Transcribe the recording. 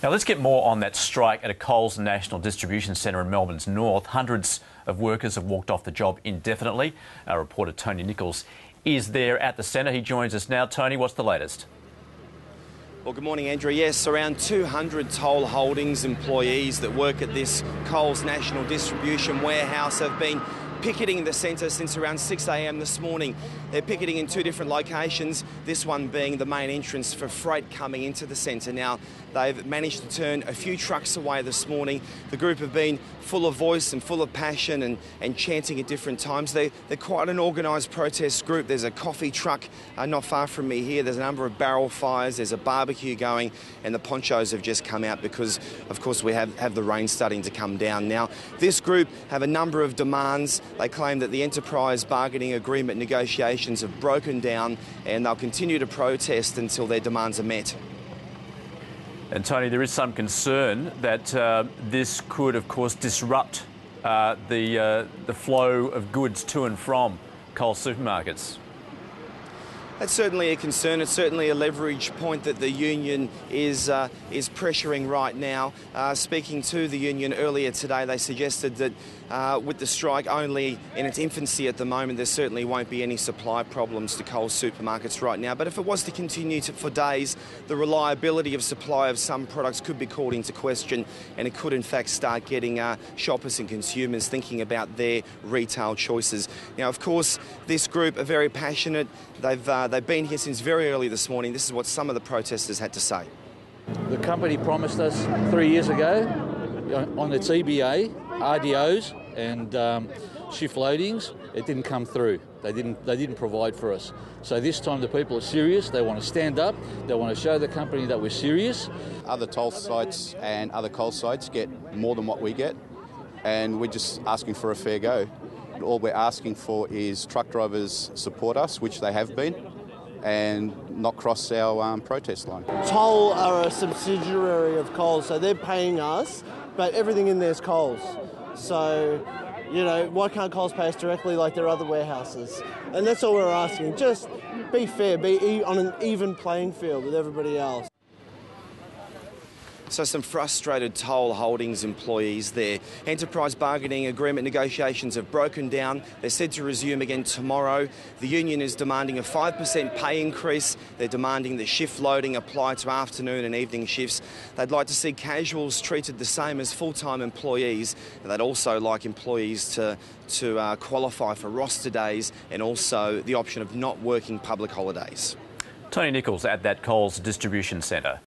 Now let's get more on that strike at a Coles National Distribution Centre in Melbourne's north. Hundreds of workers have walked off the job indefinitely. Our reporter Tony Nichols is there at the centre. He joins us now. Tony, what's the latest? Well, good morning, Andrew. Yes, around 200 Toll Holdings employees that work at this Coles National Distribution warehouse have been picketing the centre since around 6 a.m. this morning. They're picketing in two different locations, this one being the main entrance for freight coming into the centre. Now, they've managed to turn a few trucks away this morning. The group have been full of voice and full of passion and chanting at different times. They're quite an organised protest group. There's a coffee truck not far from me here. There's a number of barrel fires. There's a barbecue going, and the ponchos have just come out because, of course, we have the rain starting to come down. Now, this group have a number of demands. They claim that the enterprise bargaining agreement negotiations have broken down, and they'll continue to protest until their demands are met. And Tony, there is some concern that this could, of course, disrupt the flow of goods to and from Coles supermarkets. That's certainly a concern. It's certainly a leverage point that the union is pressuring right now. Speaking to the union earlier today, they suggested that with the strike only in its infancy at the moment, there certainly won't be any supply problems to Coles supermarkets right now. But if it was to continue for days, the reliability of supply of some products could be called into question, and it could in fact start getting shoppers and consumers thinking about their retail choices. Now, of course, this group are very passionate. They've been here since very early this morning. This is what some of the protesters had to say. The company promised us 3 years ago on its EBA, RDOs and shift loadings. It didn't come through. They didn't provide for us. So this time the people are serious. They want to stand up. They want to show the company that we're serious. Other toll sites and other coal sites get more than what we get, and we're just asking for a fair go. All we're asking for is truck drivers support us, which they have been, and not cross our protest line. Toll are a subsidiary of Coles, so they're paying us, but everything in there is Coles. So, you know, why can't Coles pay us directly like their other warehouses? And that's all we're asking. Just be fair, be on an even playing field with everybody else. So some frustrated Toll Holdings employees there. Enterprise bargaining agreement negotiations have broken down. They're said to resume again tomorrow. The union is demanding a 5% pay increase. They're demanding that shift loading apply to afternoon and evening shifts. They'd like to see casuals treated the same as full-time employees. And they'd also like employees to qualify for roster days and also the option of not working public holidays. Tony Nichols at that Coles Distribution Centre.